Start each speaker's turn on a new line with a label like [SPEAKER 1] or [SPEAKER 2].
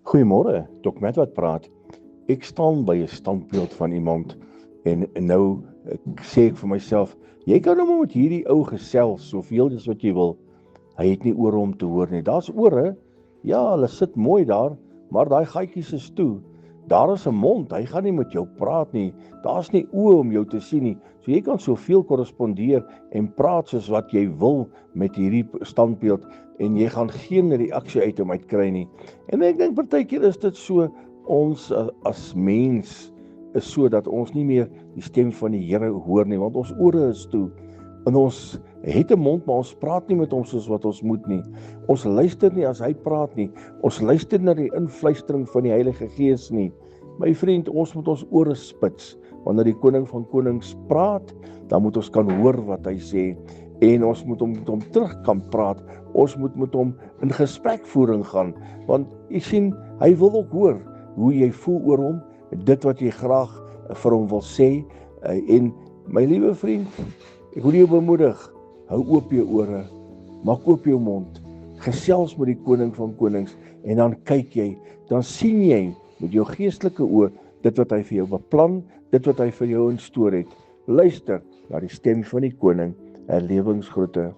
[SPEAKER 1] Goeiemôre, Dok Matt wat praat. Ek staan by 'n standbeeld van iemand en nou sê ek vir myself, jy kan nou met hierdie ou gesels soveel as wat jy wil. Hy het nie ore om te hoor nie. Daar's ore. Ja, hulle sit mooi daar, maar daai gaatjies is toe. Daar is 'n mond, hy gaan nie met jou praat nie. Daar's nie oë om jou te sien nie. So jy kan soveel korrespondeer en praat soos wat jy wil met hierdie standbeeld en jy gaan geen reaksie uit hom uitkry nie. En ek dink partykeer is dit so, ons as mens is so dat ons nie meer die stem van die Here hoor nie, want ons ore is toe. En ons het 'n mond, maar ons praat nie met hom soos wat ons moet nie. Ons luister nie as hy praat nie. Ons luister na die invluistering van die Heilige Gees nie. My vriend, ons moet ons ore spits. Wanneer die Koning van Konings praat, dan moet ons kan hoor wat hy sê. En ons moet met hom terug kan praat. Ons moet met hom in gesprekvoering gaan. Want jy sien, hy wil ook hoor hoe jy voel oor hom, dit wat jy graag vir hom wil sê. En my liewe vriend, ek wil jou bemoedig, hou oop jou ore, maak oop jou mond, gesels met die Koning van Konings, en dan kyk jy, dan sien jy met jou geestelike oë, dit wat hy vir jou beplan, dit wat hy vir jou instoor het. Luister na die stem van die Koning, herlewingsgroete.